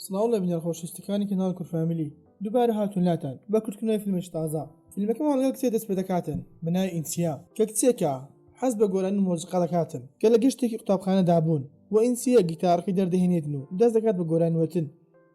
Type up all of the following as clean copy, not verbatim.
سڵاو لە بینەر خۆشویستەکانی کەناڵ کورفامیلی دووبارە هاتوونلاتان بە کورتکردنەوەی فیلمێکی تازە. فیلمەکەمان لەگەڵ کچێ دەست پێ دەکاتن بەناوی ئینسیا کە کچێکە حەز بە گۆرانی مۆزیقا دەکاتن کە لە گەشتێکی قوتابخانە دابوون و ئینسیە گیتارەکەی دەردەهێنێتن و دەست دەکات بە گۆرانوەتن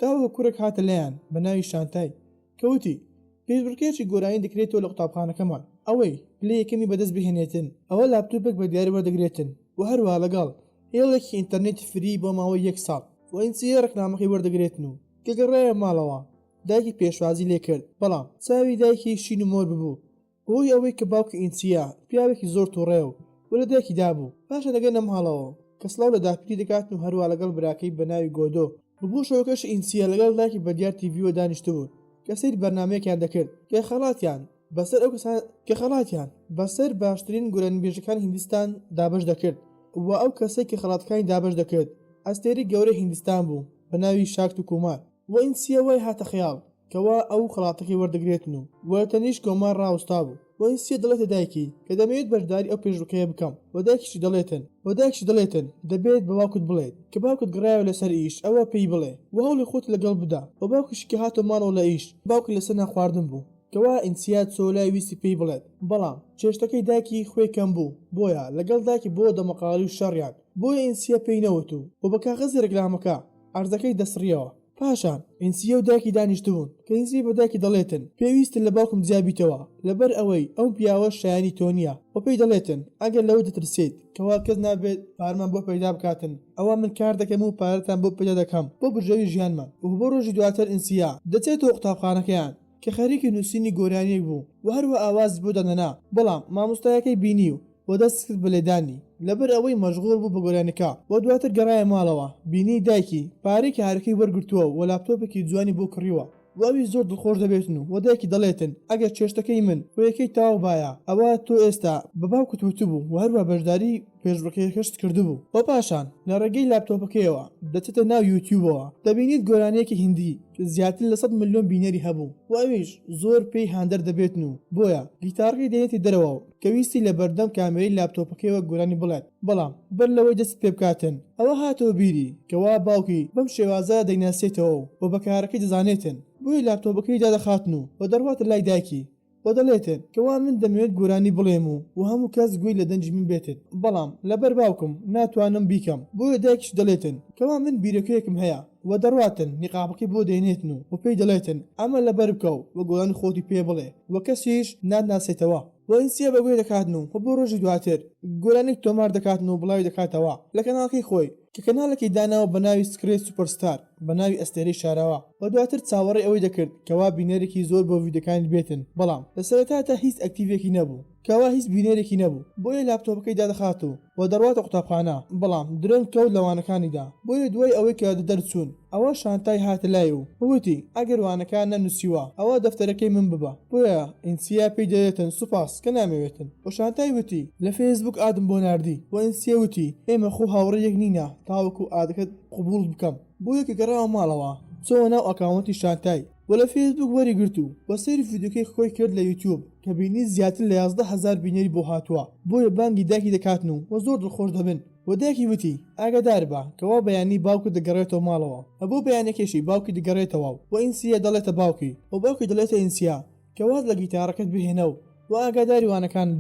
تاوە کوورێک هاتە لایەن بەناوی شانتای کەوتی پێشبڕکێکی گۆرانی دەکرێتەوە لە قوتابخانەکەمان ئەوەی پلە یەکەمی بەدەست بهێنێتن ئەوە لاپتۆپێک بە دیاری وەردەگرێتن و هەروە لەگەڵ هێڵێکی ئینتەرنێتی فری بۆ ماوەی 1 ساڵ و ئینسیە ڕێکنامەکەی وەردەگرێتن و کە گەڕایە ماڵەوە دایکی پێشوازی لێ کرد بەڵام چاوی دایکی شین و مۆر ببوو بۆی ئەوەی کە باوکی ئینسیە پیاوێکی زۆر تووڕێ و لە دایکی دابوو پاشە دەگەنە ماڵەوە کە سڵاو لە داپیری دەکاتن و هەروە لەگەڵ براکەی بەناوی گۆدۆ بوو شەوەکەش ئینسیە لەگەڵ دایکی بە دیار تیڤیوە دانیشتبوو کە سەیری بەرنامەیەکیان دەکرد کە خەڵاتیان بەسەر باشترین گۆرانیبێژەکان هیندستان دابەش دەکرد و ئەو کەسێک کە خەڵاتەکانی دابەش دەکرد ئەستێری گەورەی هیندستان بوو بەناوی شاکت و کومار و ئینسیە وای هاتە خەیاڵ کەوا ئەو خەڵاتەکەی وەردەگرێتن و وەتەنیش کۆمار ڕاوستا بوو و ئینسیە دەڵێتە دایکی کە دەمەوێت بەشداری ئەو پێشبڕکێیە بکەم و دایکیشی دەڵێتن دەبێت بە باوکت بڵێت کە باوکت گڕایەوە لەسەر ئیش ئەوە پێی بڵێ و هەوڵی خۆت لەگەڵ بدا و باوکیشی کە هاتۆ ماڵەوە لە ئیش باوکی لەسەر ناخواردن بوو کەوا ئینسیا چۆلای ویستی پێی بڵێت بەڵام چێشتەکەی دایکی خوێ کەم بوو بۆیە لەگەڵ دایکی بۆ دەمەقاڵی و شەڕیان بۆیە ئینسیا پێی نەوت و بە کاغەزی ڕێکلامەکە عەرزەکەی دەسڕیەوە پاشان ئینسیە و دایکی دانیشتبوون کە ئینسی بە دایکی دەڵێتن پێویستن لە باوکم جیابیتەوە لەبەر ئەوەی ئەو پیاوە شایانی تۆ نییە و پێی دەڵێتن ئەگەر لەوە دەترسێت کەوا کەس نابێت پارمان بۆ پەیدا بکاتن ئەوە من کار دەکەم و پارەتان بۆ پەیدا دەکەم بۆ بژەوی ژیانمان و بۆ ڕۆژی دواتر ئینسیا دەچێتەوە قوتابخانەکەیان کە خەریکی نووسینی گۆرانیەک بوو و هەروە ئاوازی بۆ دەنەنا بەڵام مامۆستایەکەی بینی و دەست کرد بە لێدانی لەبەر ئەوەی مەشغوڵ بوو بە گۆرانەکە بۆ دواتر گەڕایە ماڵەوە بینی دایکی پارەی کارەکەی وەرگرتووە و لاپتۆپێکی جوانی بۆ کڕیوە و ئەوی زۆر دڵخۆش دەبێتن و دایکی دەڵێتن ئەگەر چێشتەکەی من وەیەکەی تاو باە ئەوە تۆ ئێستا بە باوکت وتبوو و هەروە بەشداری پێشبڕکێکەشت کردبوو و پاشان لە ڕێگەی لاپتۆپەکەیەوە دەچێتە ناو یوتیوبەوە دەبینیت گۆرانەیەکی هیندی زیاتر لە 100 ملیۆن بینەری هەبوو و ئەویش زۆر پێی هاندەر دەبێتن و بۆیە گیتارەکەی دێنێتی دەرەوە و کە ویستی لە بەردەم کامێرەی لاپتۆپەکەیەوە گۆرانی بڵێت بەڵام بەر لەوەی دەست پێ بکاتن ئەوە هاتەوە بیری کەوا باوکی بەم شێوازە دەیناسێتەوە و بەکارەکەی دەزانێتن بۆی لاپتۆپەکەی دادەخاتن و دەڕواتە لای دایکی و دەڵێتن کەوا من دەمەوێت گۆرانی بڵێم و هەموو کەس گوێی لە دەنجی من بێتن بەڵام لەبەر باوکم ناتوانم بیکەم بۆیە دایکیش دەڵێتن کەوا من بیرەکەیەکم هەیە و دەڕواتن نیقابەکەی بۆ دێنێتن و پێی دەڵێتن ئەمە لەبەر بکە و گۆرانی خۆتی پێ بڵێ و کەسیش ناناسێتەوە و ئینسیە بەگوێ دەکاتن و بۆ ڕۆژی دواتر گۆرانێک تۆمار دەکاتن و بڵاوی دەکاتەوە لە کەناڵەکەی خۆی کە کەناڵێکی داناوە بە ناوی سکرێت سوپەرستار بە ناوی ئەستێرەی شاراوە و دواتر چاوەڕێی ئەوەی دەکرد کەوا بینەرێکی زۆر بۆ ڤیدیۆکانی بێتن بەڵام لە سەرەتاتا هیچ ئەکتیڤێکی نەبوو کەوا هیچ بینەرێکی نەبوو بۆیە لاپتۆپەکەی دادەخات و دەڕواتە قوتابخانە بەڵام درەنگ کەوت لەوانەکانیدا بۆیە دوای ئەوەی کە دەرچوون ئەوە شانتای هاتە لای و وتی ئەگەر وانەکان نەنووسیوە ئەوە دەفتەرەکەی من ببە بۆیە ئینسیا پێی دەڵێتن سوپاس کە نامەوێتن و شانتای وتی لە فێسبوک ئادم بۆ ناردی و ئینسیا وتی ئێمە خۆ هاوڕێیەک نینە تاوەکو ئادەکەت قبول بکەم بۆیە کە گەڕاوە ماڵەوە چۆ ناو ئەکاونتی شانتای و لە فێسبوک وەریگرت و بە سەیری ڤیدیۆکەی خۆی کرد لە یوتیوب کە بینی زیاتر لە 11,000 بینەری بۆ هاتووە بۆیە بانگی دایکی دەکاتن و زۆر دڵخۆش دەبن و دایکی وتی ئاگادار بە کەوا بەیانی باوکت دەگەڕێتەوە ماڵەوە هەبوو بەیانێکێشی باوکی دەگەڕێتەوە و ئینسیە دەڵێتە باوکی و باوکی دەڵێتە ئینسیا کەوات لە گیتارەکەت بهێنە و ئاگاداری وانەکانت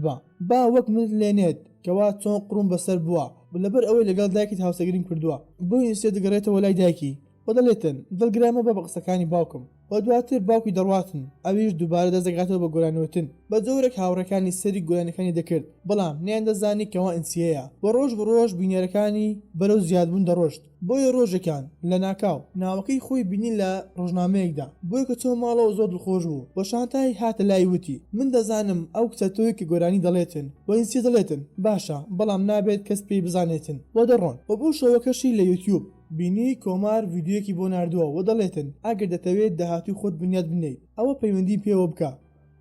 با وەک من لێنێت کەوا چۆن قڕوم بەسەر بووە لەبەر ئەوەی لەگەڵ دایکت هاوسەگریم کردووە بۆ ئینسیا دەگەڕێتەوە لای دایکی و دەڵێتن دڵگرامە بە قسەکانی باوکم و دواتر باوکی دەڕواتن ئەویش دووبارە دەستدەگاتەوە بە گۆرانوتن بە جۆرێک هاوڕەکانی سەری گۆرانەکانی دەکرد بەڵام نیان دەزانی کەوا ئینسیەیە و ڕۆژ بە ڕۆژ بینەرەکانی بەرەو زیادبوون دەڕۆشت بۆیە ڕۆژێکان لە ناکاو ناوەکەی خۆی بینین لە ڕۆژنامەیەکدا بۆیە کە چۆن ماڵەوە زۆر دڵخۆش بوو بە شانتای هاتە لای وتی من دەزانم ئەو کچە تۆی کە گۆرانی دەڵێتن و ئینسی دەڵێتن باشە بەڵام نابێت کەس پێی بزانێتن و دەڕۆن و بۆ شەوەکەشی لە یوتیوب بینی کۆمار ڤیدیۆکی بۆ ناردووە و دەڵێتن ئەگەر دەتەوێت داهاتوی خۆت بنیاد بنیت ئەوە پەیوەندی پێوە بکە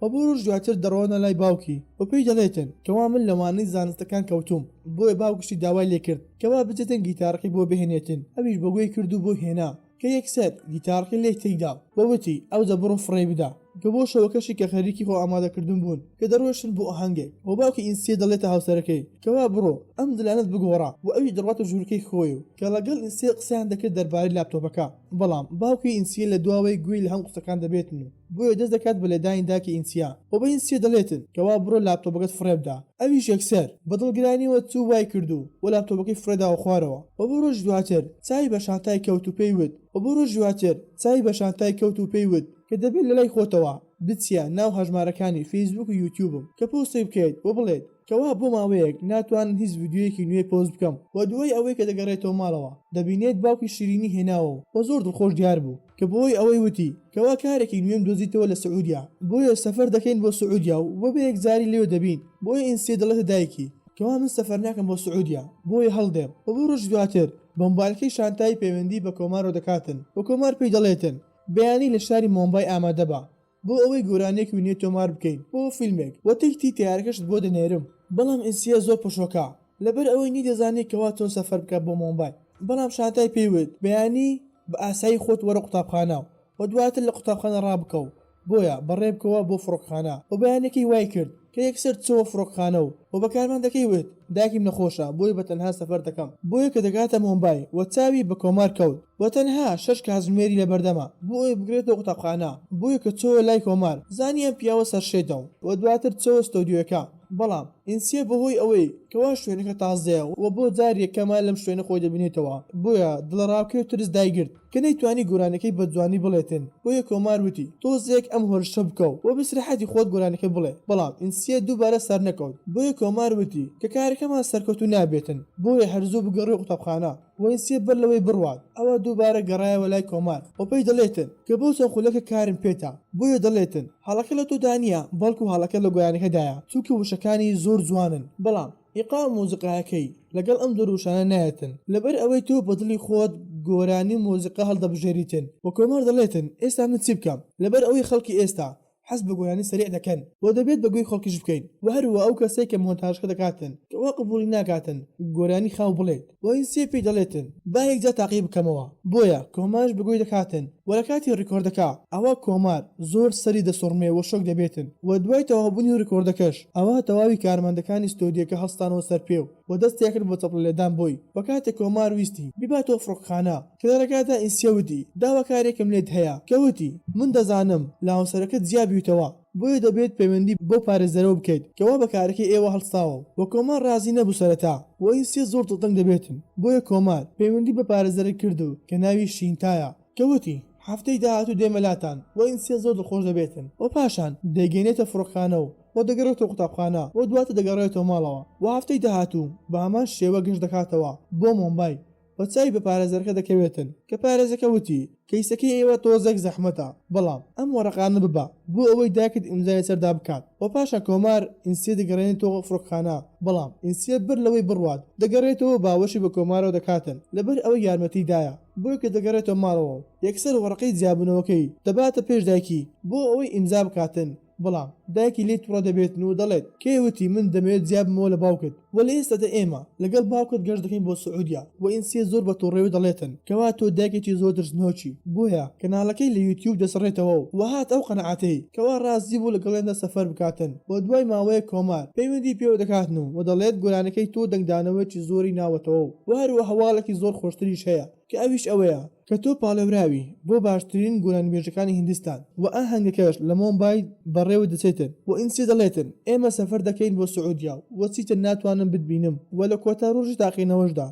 و بۆ ڕۆژ دواتر دەڕۆنە لای باوکی و پێی دەڵێتن کەوا من لەوانەی زانستەکان کەوتوم بۆیە باوکشی داوای لێ کرد کەوا بچێتن گیتارەکەی بۆ بهێنێتن ئەویش بەگوێی کرد و بۆ هێنا کە یەکسەر گیتارەکەی لێ تێیدا بەوتی ئەو دەبڕۆ فڕێ بدا کە بۆ شەوەکەشی کە خەریکی خۆ ئامادەکردن بوون کە دەڕۆشن بۆ ئاهەنگێک و باوکی ئینسیە دەڵێتە هاوسەرەکەی کەوا بڕۆ ئەم دلانت بگۆڕا و ئەوی دڕاتە ژوورەکەی خۆی و کە لەگەڵ ئینسیە قسەیان دەکرد دەربارەی لاپتۆپەکە بەڵام باوکی ئینسیە لە دواوەی گوێی لە هەم قسەکان دەبێتن و بۆیە دەست دەکات بە لێدانی داکی ئینسیا و بە ئینسیە دەڵێتن کەوا بڕۆ لاپتۆپەکەت فڕێبدا ئەویش یەکسەر بەدڵگرانیەوە چوو وای کردو و لاپتۆپەکەی فڕێداوە خوارەوە و بۆ ڕۆژ دواتر چای بە شانتای کەوت و پێی وت و بۆ ڕۆژ دواتر چای بە شانتای کەوت و پێی وت کە دەبێت لەلای خۆتەوە بچیە ناو هەژمارەکانی فەیسبوک و یوتیوبم کە پۆستی بکەیت و بڵێت کەوا بۆ ماوەیەک ناتوانن هیچ ڤیدیۆیەکی نوێ پۆست بکەم و دوای ئەوەی کە دەگەڕێتەوە ماڵەوە دەبینێت باوکی شیرینی هێناوە و زۆر دڵخۆش دیار بوو کە بۆی ئەوەی وتی کەوا کارێکی نوێم دۆزیتەوە لە سعودیا بۆیە سەفەر دەکەین بۆ سعودیا و بە یەکجاری لێوە دەبین بۆیە ئینسیە دەڵێتە دایکی کەوا من سەفەر ناکەم بۆ سعودیا بۆیە هەڵدێم و بۆ ڕۆژ دواتر بەمبارەکەی شانتای پەیوەندی بە کۆمارۆ دەکاتن و کۆمار پێی دەڵێتن بەیانی لە شاری مۆمبای ئامادە بە بۆ ئەوەی گۆرانێک وینێت تۆمار بکەین بۆ فیلمێک وە تێکتی تیارەکەشت بۆ دەنێرم بەڵام ئینسیە زۆر پشۆکە لەبەر ئەوەی نی دەزانێت کەوا تۆن سەفەر بکە بۆ مۆمبای بەڵام شانتای پێیوت بەیانی بە ئاسایی خۆت وەرە قوتابخانە و دواتر لە قوتابخانە ڕابکە و بۆیە بەڕێبکەوە بۆ فڕۆکخانە و بەیانێکی وای کرد کە یەکسەر چۆ فڕۆکخانە و بە کارماندەکەی وت داکیم نەخۆشە بۆی بە تەنها سەفەر دەکەم بۆیە کە دەگاتە مۆمبای و چاوی بە کۆمار کەوت بۆ تەنها 6 کاتژمێری لە بەردەما بۆ ئەوی بگرێتەوە قوتابخانە بۆیە کە چۆ لای کۆمار زانیان پیاوە سەرشێتەوە و دواتر چۆ ستۆدیۆەکە بەڵام ئینسیە بەهۆی ئەوەی کەوا شوێنەکە تازەیە و بۆ جار یەکەمان لەم شوێنە خۆی دەبینێتەوە بۆیە دڵڕاوکەی و ترس دایگرت کە نەیتوانی گۆرانەکەی بە جوانی بڵێتن بۆیە کۆمار وتی تۆزێک ئەم هۆرشە بکە و بەسرحەتی خۆت گۆرانەکە بڵێ بەڵام ئینسیە دووبارە سەر نەکەوت بۆیە کۆمار وتی کە کارەکەمان سەرکەوتو نابێتن بۆیە هەرزوو بگەڕێ قوتابخانە و ئینسیە بەر لەوەی بڕوات ئەوە دووبارە گەڕایەوە لای کۆمار و پێی دەڵێتن کە بۆ چەند خولەکە کارم پێێتە بۆیە دەڵێتن هەڵەکە لە تۆ دانیە بەڵکو هەڵەکە لە گۆیانەکەدایە چووکە وشەکانی زۆر جوانن بەڵام ئیقام مۆزیقایەکەی لەگەڵ ئەم دەروشانە نایەتن لەبەر ئەوەی تۆ بەدڵی خۆت گۆرانی مۆزیقا هەڵدەبژێریتن و کۆمار دەڵێتن ئێستا من چی بکەم لەبەر ئەوەی خەڵکی ئێستا حەز بە گۆیانی سەریع دەکەن بۆ دەبێت بەگوێی خەڵکیش بکەین و هەروە ئەو کەسێک کە مۆنتاژەکە دەکاتن کەوا قبولی ناکاتن گۆرانی خاو بڵێت و ئینسیە پێی دەڵێتن با یەکجا تاقی بکەمەوە بۆیە کۆمارش بەگوێی دەکاتن و لە کاتی ڕیکۆردەکە ئەوە کۆمار زۆر سەری دەسۆڕمێ و شۆک دەبێتن و دوای تەواوبوونی ڕیکۆردەکەش ئەوە تەواوی کارمەندەکانی ستۆدیۆکە هەڵستانەوە سەر پێ و دەستیا کرد بۆ چەپڵ لێدان بۆی بە کاتێک کۆمار ویستی بیباتەوە فڕۆکخانە کە دەرەکاتە ئینسیە وتی داواکارێکم لێت هەیە کەوتی من دەزانم لە هاوسەرەکەت جیابیتەوە بۆیە دەبێت پەیوەندی بۆ پارێزەرەوە بکەیت کەوا بە کارەکەی ئێوە هەڵستاوە و کۆمار رازی نەبوو سەرەتا و ئینسیە زۆر دڵتەنگ دەبێتن بۆیە کۆمار پەیوەندی بە پارێزەرە کردو کە ناوی شینتایە کەوتی هەفتەی داهاتوو دێمەلاتان و ئینسیە زۆر دڵخۆش دەبێتن و پاشان دەیگەینێتە فڕۆکخانە و دەگەڕێتەوە قوتابخانە و دواتە دەگەڕێتەوە ماڵەوە و هەفتەی داهاتوو بە هەمان شێوە گەشت دەکاتەوە بۆ مۆمبای و چای بە پارێزەرەکە دەکەوێتن کە پارێزەکە وتی کەیسەکەی ئێوە تۆزێک زەحمەتە بەڵام ئەم وەرەقانە ببە بۆ ئەوەی داکرد ئیمزای سەردا بکات و پاشە کۆمار ئینسیە دەگەڕێنێتەوە فڕۆکخانە بەڵام ئینسیە بەر لەوەی بڕوات دەگەڕێتەوە باوەشی بە کۆمارەوە دەکاتن لەبەر ئەوەی یارمەتیدایە بۆی کە دەگەڕێتەوە ماڵەوە یەکسەر وەرەقەی جیابنەوەکەی دەباتە پێش دایکی بۆ ئەوەی ئیمزا بکاتن بەڵام دایکی لێ تووڕە دەبێتن و دەڵێت کێوتی من دەمەوێت جیابمەوە لە باوکت و لە ئێستادا ئێمە لەگەڵ باوکت گەشت دەکەین بۆ سعودیا و ئینسیە زۆر بە تووڕێوی دەڵێتن کەوا تۆ دایکێکی زۆر درستنۆکی بۆیە کەناڵەکەی لە یوتیوب دەسڕێتەوە و هات ئەو قەنەعەتەی کەوا ڕازی بوو لەگەڵێندا سەفەر بکاتن بۆ دوای ماوەیە کۆمار پەیوەندی پێوە دەکاتن و دەڵێت گۆرانەکەی تۆ دەنگدانەوەکی زۆری ناوەتەوە و هەروە هەواڵێکی زۆر خۆشتریش هەیە کە ئەویش ئەوەیە کە تۆ پاڵێوراوی بۆ باشترین گۆرانبێژەکانی هیندستان و ئاهەنگەکەش لە مۆمبای بەڕێوە دەچێتن و ئینسی دەڵێتن ئێمە سەفەر دەکەین بۆ سعودیا و چیتر ناتوانم بتبینم و لە کۆتا ڕۆژی تاقینەوەشدا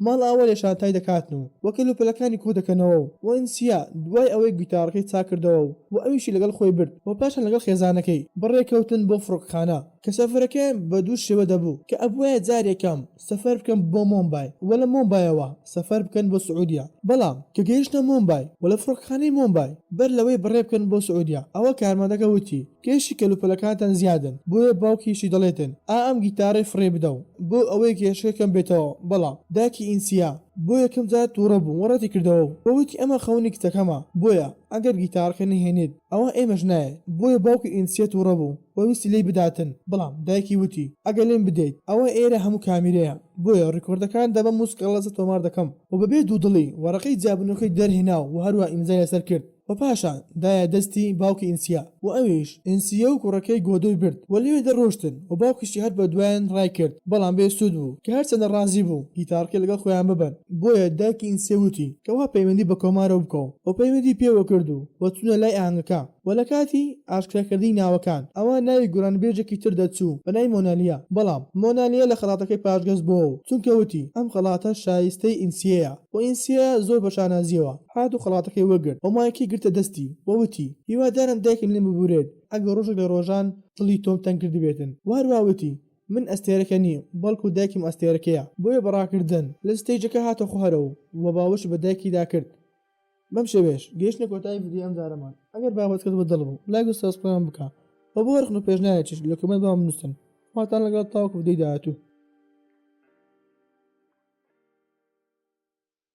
ماڵ ئاوە لێ شانتای دەکاتن و کەلوپەلەکانی کۆ دەکەنەوە و ئینسیە دوای ئەوەی گیتارەکەی چاکردەوە و ئەویشی لەگەڵ خۆی برد و پاشان لەگەڵ خێزانەکەی بڕێکەوتن بۆ فڕۆکخانە کە سەفەرەکەیان بە دوو شێوە دەبوو کە ئەبوایە جارێکم سەفەر بکەم بۆ مۆمبای و لە مۆمبایەوە سەفەر بکەن بۆ سعودیا بەڵام کە گەیشتە مۆمبای و لە فڕۆکخانەی مۆمبای بەر لەوەی بڕێ بکەن بۆ سعودیا ئەوە کارمەندەکە وتی کێشی کەلوپەلەکانتان زیادن بۆیە باوکیشی دەڵێتن ئەم گیتارەی فڕێ بدە و بۆ ئەوەی کێشەکەم بێتەوە بەڵام داکی ئینسیا بۆ یەکەم جار تووڕە بوو وەڕەتی کردەوە بەوتی ئەمە خەونی کتەکەمە بۆیە ئەگەر گیتارەکە نهێنێت ئەوە ئێمەش نایە بۆیە باوکی ئینسیە تووڕە بوو وەویستی لێی بداتن بەڵام دایکی وتی ئەگەر لێم بدەیت ئەوە ئێرە هەموو کامیرەیە بۆیە ڕیکۆردەکان دەبە موسکەڵەزە تۆمار دەکەم و بەبێ دوودڵی وەرەقەی جابنەکەی دەرهێنا و هەروە ئیمزای لەسەر کرد و پاشان دایە دەستی باوکی ئینسیا و ئەویش ئینسیە و کوڕەکەی گۆدۆی برد و لێوێ دەڕۆشتن و باوکیشی هەر بە دوایان ڕای کرد بەڵام بێ سوود بوو کە هەرچەندە ڕازی بوو گیتارەکەی لەگەڵ خۆیان ببەن بۆیە دایکی ئینسیە وتی کەوا پەیوەندی بە کۆمارە بکەو و پەیوەندی پێوە کرد و چوونە لای ئاهەنگەکە و لە کاتی ئاشکراکردنی ناوەکان ئەوە ناوی گۆرانبێژێکی تر دەچوو بە ناوی مۆنالیا بەڵام مۆنالیا لە خەڵاتەکەی پاشگەز بووە و چونکە وتی ئەم خەڵاتە شایستەی ئینسیەیە و ئینسیە زۆر بە شانازیەوە هاتوو خەڵاتەکەی وەگرت و مایەکی گرتە دەستی وتی هیوادارم دایکم لێم ببورێت ئەگەر ڕۆژێک لە ڕۆژان دڵی تۆم تەنگ کردی بێتن وهروەوتی من ئەستێرەکە نیم بەڵکو دایکم ئەستێرەکەیە بۆیە بەڕاکردن لە ستەیجەکە هاتە خوارەوە و باوەش بە دایکیدا کرد بەم شێوێش گەیشتنە کۆتایی ڤیدیۆ ئەم جارەمان ئەگەر بابەتکرد بە دڵ بوو لایک و سابسکرایب بکە بۆ ڕخن و پێشنایەکیش لە کۆمنت بەم بنووسن واتان لەگەڵ تاوەکو ڤیدیۆی داهاتوو